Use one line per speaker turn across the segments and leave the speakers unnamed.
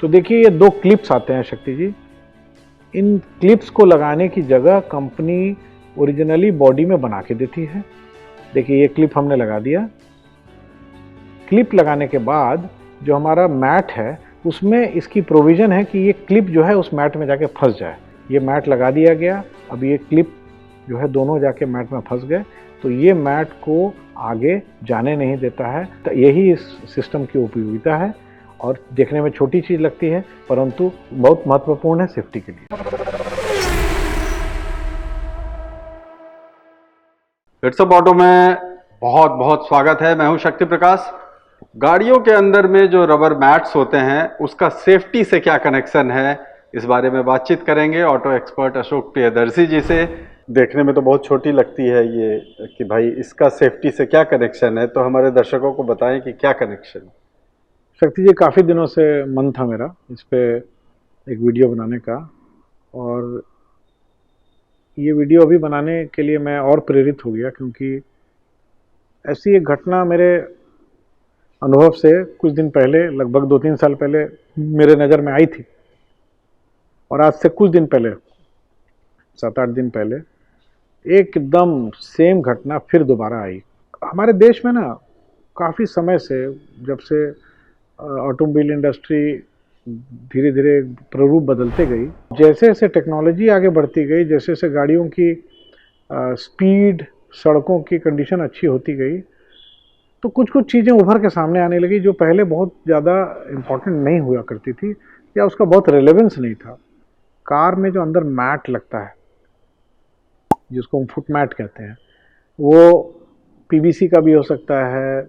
तो देखिए ये दो क्लिप्स आते हैं शक्ति जी। इन क्लिप्स को लगाने की जगह कंपनी ओरिजिनली बॉडी में बना के देती है। देखिए ये क्लिप हमने लगा दिया। क्लिप लगाने के बाद जो हमारा मैट है उसमें इसकी प्रोविज़न है कि ये क्लिप जो है उस मैट में जाके फंस जाए। ये मैट लगा दिया गया, अब ये क्लिप जो है दोनों जाके मैट में फंस गए, तो ये मैट को आगे जाने नहीं देता है। तो यही इस सिस्टम की उपयोगिता है और देखने में छोटी चीज़ लगती है परंतु बहुत महत्वपूर्ण है सेफ्टी के लिए।
हिट्सअप ऑटो में बहुत बहुत स्वागत है। मैं हूं शक्ति प्रकाश। गाड़ियों के अंदर में जो रबर मैट्स होते हैं उसका सेफ्टी से क्या कनेक्शन है, इस बारे में बातचीत करेंगे ऑटो एक्सपर्ट अशोक प्रियदर्शी जी से। देखने में तो बहुत छोटी लगती है ये कि भाई इसका सेफ्टी से क्या कनेक्शन है, तो हमारे दर्शकों को बताएं कि क्या कनेक्शन है।
शक्ति जी, काफ़ी दिनों से मन था मेरा इस पे एक वीडियो बनाने का, और ये वीडियो अभी बनाने के लिए मैं और प्रेरित हो गया क्योंकि ऐसी एक घटना मेरे अनुभव से कुछ दिन पहले, लगभग 2-3 साल पहले मेरे नज़र में आई थी। और आज से कुछ दिन पहले, 7-8 दिन पहले, एकदम सेम घटना फिर दोबारा आई। हमारे देश में ना काफ़ी समय से, जब से ऑटोमोबाइल इंडस्ट्री धीरे धीरे प्ररूप बदलते गई, जैसे जैसे टेक्नोलॉजी आगे बढ़ती गई, जैसे जैसे गाड़ियों की स्पीड, सड़कों की कंडीशन अच्छी होती गई, तो कुछ कुछ चीज़ें उभर के सामने आने लगी जो पहले बहुत ज़्यादा इम्पोर्टेंट नहीं हुआ करती थी या उसका बहुत रेलेवेंस नहीं था। कार में जो अंदर मैट लगता है, जिसको हम फुट मैट कहते हैं, वो पीवीसी का भी हो सकता है,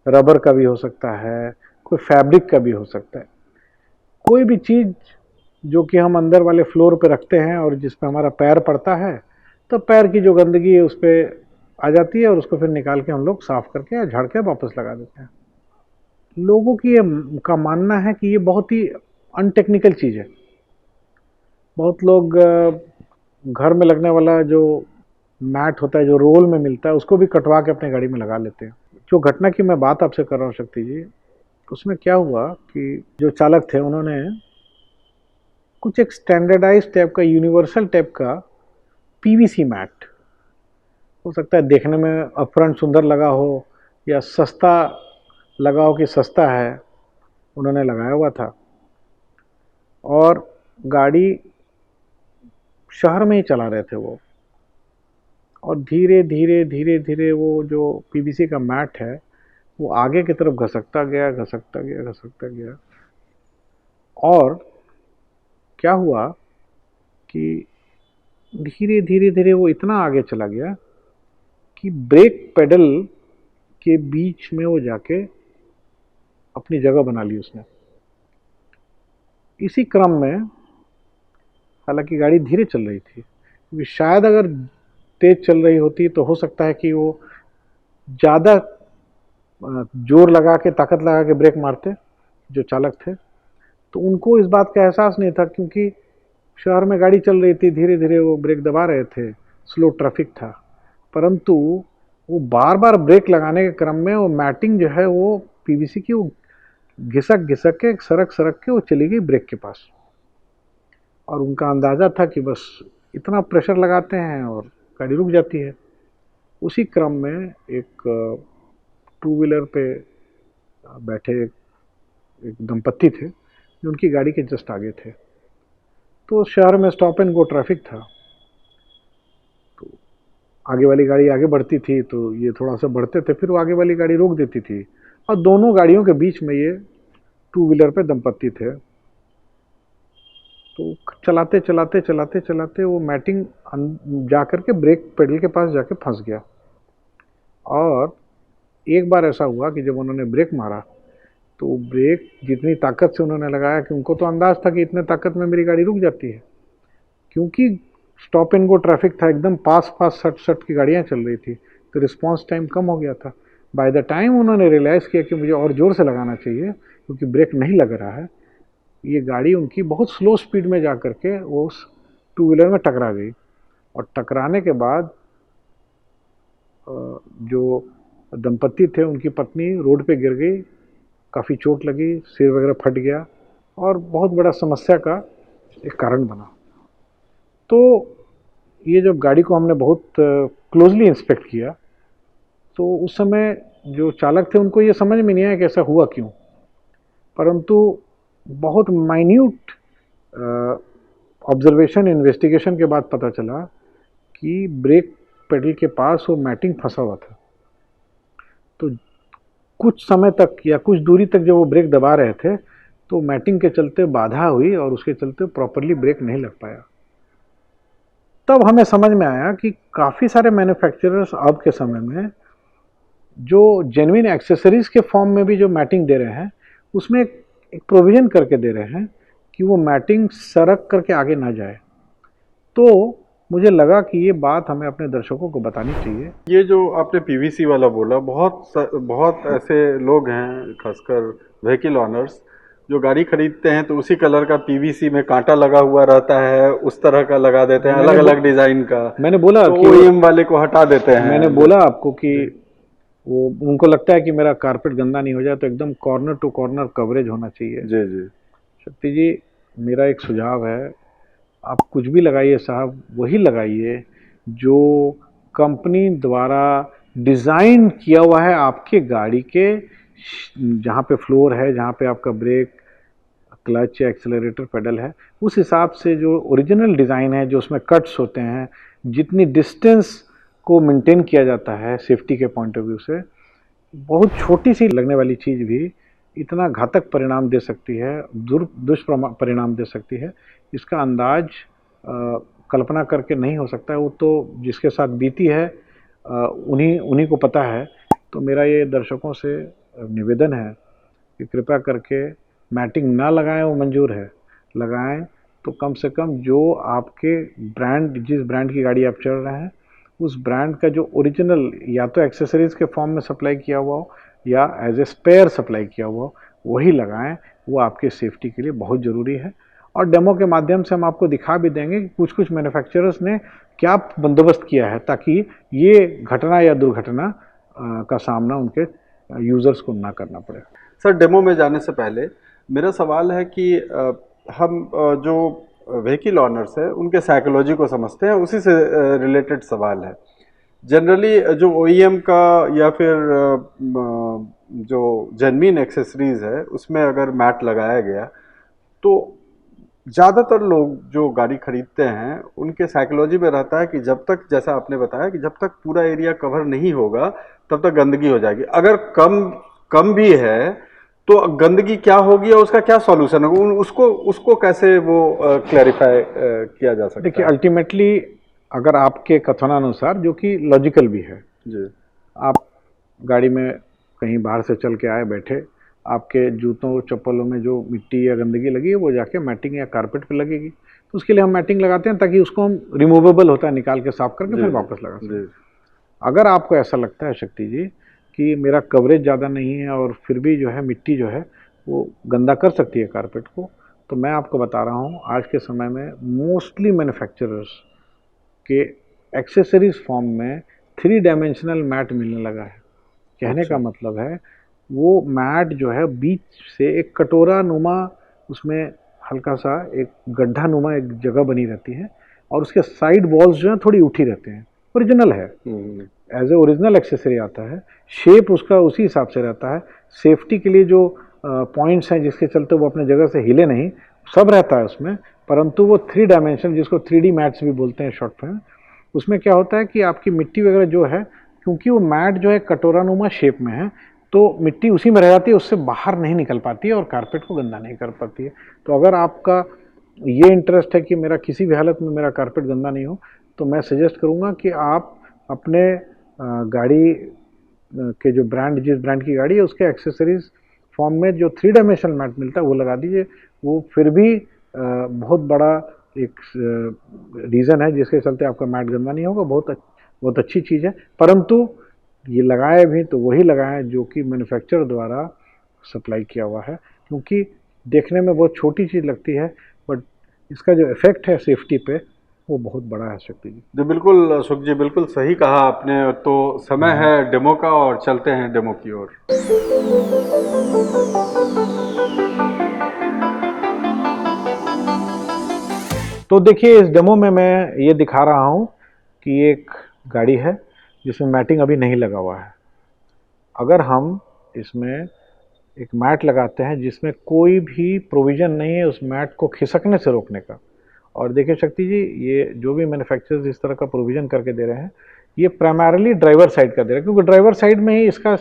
रबर का भी हो सकता है, कोई फैब्रिक का भी हो सकता है। कोई भी चीज़ जो कि हम अंदर वाले फ्लोर पे रखते हैं और जिस पे हमारा पैर पड़ता है, तो पैर की जो गंदगी है उस पर आ जाती है और उसको फिर निकाल के हम लोग साफ़ करके या झाड़ के वापस लगा देते हैं। लोगों की ये का मानना है कि ये बहुत ही अनटेक्निकल चीज़ है। बहुत लोग घर में लगने वाला जो मैट होता है, जो रोल में मिलता है, उसको भी कटवा के अपनी गाड़ी में लगा लेते हैं। जो घटना की मैं बात आपसे कर रहा हूँ शक्ति जी, उसमें क्या हुआ कि जो चालक थे उन्होंने कुछ एक स्टैंडर्डाइज टाइप का, यूनिवर्सल टाइप का पीवीसी मैट, हो सकता है देखने में अपफ्रंट सुंदर लगा हो या सस्ता लगा हो कि सस्ता है, उन्होंने लगाया हुआ था। और गाड़ी शहर में ही चला रहे थे वो, और धीरे धीरे धीरे धीरे वो जो पीवीसी का मैट है वो आगे की तरफ घसकता गया, घसकता गया, घसकता गया। और क्या हुआ कि धीरे धीरे धीरे वो इतना आगे चला गया कि ब्रेक पेडल के बीच में वो जाके अपनी जगह बना ली उसने। इसी क्रम में, हालांकि गाड़ी धीरे चल रही थी, क्योंकि शायद अगर तेज चल रही होती तो हो सकता है कि वो ज़्यादा जोर लगा के, ताकत लगा के ब्रेक मारते जो चालक थे। तो उनको इस बात का एहसास नहीं था क्योंकि शहर में गाड़ी चल रही थी, धीरे धीरे वो ब्रेक दबा रहे थे, स्लो ट्रैफिक था। परंतु वो बार बार ब्रेक लगाने के क्रम में वो मैटिंग जो है वो पीवीसी की, वो घिसक घिसक के, सरक सरक के वो चली गई ब्रेक के पास। और उनका अंदाज़ा था कि बस इतना प्रेशर लगाते हैं और गाड़ी रुक जाती है। उसी क्रम में एक टू व्हीलर पे बैठे एक दंपत्ति थे जो उनकी गाड़ी के जस्ट आगे थे। तो शहर में स्टॉप एंड गो ट्रैफिक था, तो आगे वाली गाड़ी आगे बढ़ती थी तो ये थोड़ा सा बढ़ते थे, फिर वो आगे वाली गाड़ी रोक देती थी, और दोनों गाड़ियों के बीच में ये टू व्हीलर पे दंपत्ति थे। तो चलाते चलाते चलाते चलाते वो मैटिंग जाकर के ब्रेक पेडल के पास जाके फंस गया। और एक बार ऐसा हुआ कि जब उन्होंने ब्रेक मारा तो ब्रेक जितनी ताकत से उन्होंने लगाया कि उनको तो अंदाज़ था कि इतने ताकत में मेरी गाड़ी रुक जाती है, क्योंकि स्टॉप एंड गो ट्रैफिक था, एकदम पास पास सट सट की गाड़ियाँ चल रही थी, तो रिस्पांस टाइम कम हो गया था। बाय द टाइम उन्होंने रियलाइज़ किया कि मुझे और ज़ोर से लगाना चाहिए क्योंकि ब्रेक नहीं लग रहा है, ये गाड़ी उनकी बहुत स्लो स्पीड में जा कर के वो उस टू व्हीलर में टकरा गई। और टकराने के बाद जो दंपत्ति थे, उनकी पत्नी रोड पे गिर गई, काफ़ी चोट लगी, सिर वगैरह फट गया, और बहुत बड़ा समस्या का एक कारण बना। तो ये जब गाड़ी को हमने बहुत क्लोजली इंस्पेक्ट किया तो उस समय जो चालक थे उनको ये समझ में नहीं आया कि ऐसा हुआ क्यों, परंतु बहुत माइन्यूट ऑब्जर्वेशन इन्वेस्टिगेशन के बाद पता चला कि ब्रेक पेडल के पास वो मैटिंग फंसा हुआ था। तो कुछ समय तक या कुछ दूरी तक जब वो ब्रेक दबा रहे थे तो मैटिंग के चलते बाधा हुई और उसके चलते प्रॉपरली ब्रेक नहीं लग पाया। तब हमें समझ में आया कि काफ़ी सारे मैन्युफैक्चरर्स अब के समय में जो जेन्युइन एक्सेसरीज के फॉर्म में भी जो मैटिंग दे रहे हैं उसमें एक प्रोविज़न करके दे रहे हैं कि वो मैटिंग सरक करके आगे ना जाए। तो मुझे लगा कि ये बात हमें अपने दर्शकों को बतानी चाहिए।
ये जो आपने पीवीसी वाला बोला, बहुत ऐसे लोग हैं, खासकर व्हीकल ऑनर्स, जो गाड़ी खरीदते हैं तो उसी कलर का पीवीसी में कांटा लगा हुआ रहता है, उस तरह का लगा देते हैं, अलग अलग डिजाइन का।
मैंने बोला
तो
कि
ओईएम वाले को हटा देते हैं।
मैंने बोला आपको कि वो उनको लगता है कि मेरा कारपेट गंदा नहीं हो जाए, तो एकदम कॉर्नर टू कॉर्नर कवरेज होना चाहिए।
जी जी।
शक्ति जी, मेरा एक सुझाव है, आप कुछ भी लगाइए साहब, वही लगाइए जो कंपनी द्वारा डिज़ाइन किया हुआ है आपके गाड़ी के, जहाँ पे फ्लोर है, जहाँ पे आपका ब्रेक, क्लच या एक्सेलरेटर पेडल है, उस हिसाब से जो ओरिजिनल डिज़ाइन है, जो उसमें कट्स होते हैं, जितनी डिस्टेंस को मेंटेन किया जाता है सेफ्टी के पॉइंट ऑफ व्यू से, बहुत छोटी सी लगने वाली चीज़ भी इतना घातक परिणाम दे सकती है, दुष्परिणाम दे सकती है, इसका अंदाज कल्पना करके नहीं हो सकता है। वो तो जिसके साथ बीती है उन्हीं उन्हीं को पता है। तो मेरा ये दर्शकों से निवेदन है कि कृपया करके मैटिंग ना लगाएं, वो मंजूर है, लगाएं तो कम से कम जो आपके ब्रांड, जिस ब्रांड की गाड़ी आप चल रहे हैं, उस ब्रांड का जो ओरिजिनल या तो एक्सेसरीज के फॉर्म में सप्लाई किया हुआ हो या एज ए स्पेयर सप्लाई किया हुआ हो, वही लगाएं। वो आपके सेफ्टी के लिए बहुत ज़रूरी है। और डेमो के माध्यम से हम आपको दिखा भी देंगे कि कुछ कुछ मैन्युफैक्चरर्स ने क्या बंदोबस्त किया है ताकि ये घटना या दुर्घटना का सामना उनके यूज़र्स को ना करना पड़े।
सर, डेमो में जाने से पहले मेरा सवाल है कि हम जो व्हीकल ऑनर्स है उनके साइकोलॉजी को समझते हैं, उसी से रिलेटेड सवाल है। जनरली जो ओईएम का या फिर जो जेन्युइन एक्सेसरीज है उसमें अगर मैट लगाया गया तो ज़्यादातर लोग जो गाड़ी खरीदते हैं उनके साइकोलॉजी में रहता है कि जब तक, जैसा आपने बताया, कि जब तक पूरा एरिया कवर नहीं होगा तब तक गंदगी हो जाएगी। अगर कम भी है तो गंदगी क्या होगी और उसका क्या सॉल्यूशन होगा, उसको कैसे वो क्लैरिफाई किया जा सकता है?
देखिए, अल्टीमेटली अगर आपके कथनानुसार, जो कि लॉजिकल भी है
जी,
आप गाड़ी में कहीं बाहर से चल के आए, बैठे, आपके जूतों चप्पलों में जो मिट्टी या गंदगी लगी है वो जाके मैटिंग या कारपेट पे लगेगी, तो उसके लिए हम मैटिंग लगाते हैं ताकि उसको हम रिमूवेबल होता है, निकाल के साफ करके फिर वापस लगा सकते हैं। अगर आपको ऐसा लगता है शक्ति जी कि मेरा कवरेज ज़्यादा नहीं है और फिर भी जो है मिट्टी जो है वो गंदा कर सकती है कारपेट को, तो मैं आपको बता रहा हूँ आज के समय में मोस्टली मैन्युफैक्चरर्स के एक्सेसरीज फॉर्म में 3 डायमेंशनल मैट मिलने लगा है। कहने का मतलब है वो मैट जो है बीच से एक कटोरा नुमा, उसमें हल्का सा एक गड्ढा नुमा एक जगह बनी रहती है और उसके साइड वॉल्स जो है थोड़ी उठी रहते हैं। ओरिजिनल है, एज ए ओरिजिनल एक्सेसरी आता है, शेप उसका उसी हिसाब से रहता है। सेफ्टी के लिए जो पॉइंट्स हैं जिसके चलते वो अपने जगह से हिले नहीं, सब रहता है उसमें, परंतु वो 3 डायमेंशन, जिसको 3D मैट्स भी बोलते हैं शॉर्ट में, उसमें क्या होता है कि आपकी मिट्टी वगैरह जो है, क्योंकि वो मैट जो है कटोरानुमा शेप में है, तो मिट्टी उसी में रह जाती है, उससे बाहर नहीं निकल पाती है और कारपेट को गंदा नहीं कर पाती है। तो अगर आपका ये इंटरेस्ट है कि मेरा किसी भी हालत में मेरा कारपेट गंदा नहीं हो, तो मैं सजेस्ट करूँगा कि आप अपने गाड़ी के जो ब्रांड, जिस ब्रांड की गाड़ी है, उसके एक्सेसरीज फॉर्म में जो 3 डायमेंशनल मैट मिलता है वो लगा दीजिए। वो फिर भी बहुत बड़ा एक रीज़न है जिसके चलते आपका मैट गंदा नहीं होगा, बहुत अच्छी चीज़ है। परंतु ये लगाए भी तो वही लगाएं जो कि मैन्युफैक्चरर द्वारा सप्लाई किया हुआ है, क्योंकि देखने में बहुत छोटी चीज़ लगती है बट इसका जो इफ़ेक्ट है सेफ्टी पे वो बहुत बड़ा है। शक्ति जी,
जी बिल्कुल, सुख जी, बिल्कुल सही कहा आपने। तो समय है डेमो का और चलते हैं डेमो की ओर।
तो देखिए इस डेमो में मैं ये दिखा रहा हूँ कि एक गाड़ी है जिसमें मैटिंग अभी नहीं लगा हुआ है। अगर हम इसमें एक मैट लगाते हैं जिसमें कोई भी प्रोविज़न नहीं है उस मैट को खिसकने से रोकने का, और देखिए शक्ति जी, ये जो भी मैन्युफैक्चरर्स इस तरह का प्रोविज़न करके दे रहे हैं, ये प्राइमरली ड्राइवर साइड का दे रहे हैं, क्योंकि ड्राइवर साइड में ही इसका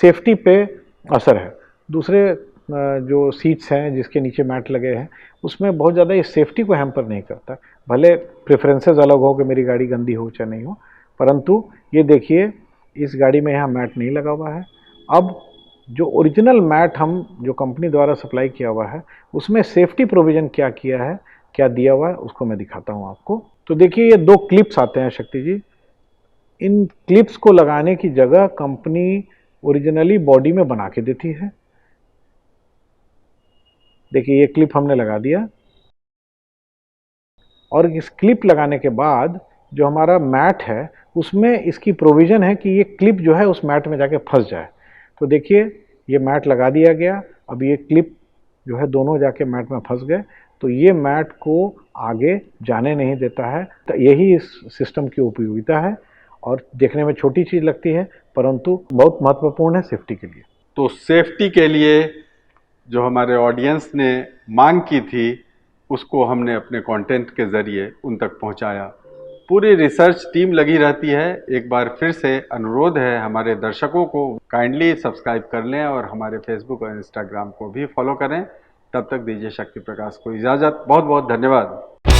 सेफ्टी पे असर है। दूसरे जो सीट्स हैं जिसके नीचे मैट लगे हैं उसमें बहुत ज़्यादा ये सेफ्टी को हैम्पर नहीं करता। भले प्रेफरेंसेस अलग हो कि मेरी गाड़ी गंदी हो चाहे नहीं हो, परंतु ये देखिए इस गाड़ी में यहाँ मैट नहीं लगा हुआ है। अब जो ओरिजिनल मैट हम जो कंपनी द्वारा सप्लाई किया हुआ है उसमें सेफ्टी प्रोविज़न क्या किया है, क्या दिया हुआ है, उसको मैं दिखाता हूँ आपको। तो देखिए ये 2 क्लिप्स आते हैं शक्ति जी। इन क्लिप्स को लगाने की जगह कंपनी ओरिजिनली बॉडी में बना के देती है। देखिए ये क्लिप हमने लगा दिया, और इस क्लिप लगाने के बाद जो हमारा मैट है उसमें इसकी प्रोविज़न है कि ये क्लिप जो है उस मैट में जाके फंस जाए। तो देखिए ये मैट लगा दिया गया, अब ये क्लिप जो है दोनों जाके मैट में फंस गए, तो ये मैट को आगे जाने नहीं देता है। तो यही इस सिस्टम की उपयोगिता है, और देखने में छोटी चीज़ लगती है परंतु बहुत महत्वपूर्ण है सेफ्टी के लिए।
तो सेफ्टी के लिए जो हमारे ऑडियंस ने मांग की थी उसको हमने अपने कंटेंट के ज़रिए उन तक पहुंचाया। पूरी रिसर्च टीम लगी रहती है। एक बार फिर से अनुरोध है हमारे दर्शकों को, काइंडली सब्सक्राइब कर लें और हमारे फेसबुक और इंस्टाग्राम को भी फॉलो करें। तब तक दीजिए शक्ति प्रकाश को इजाज़त। बहुत बहुत धन्यवाद।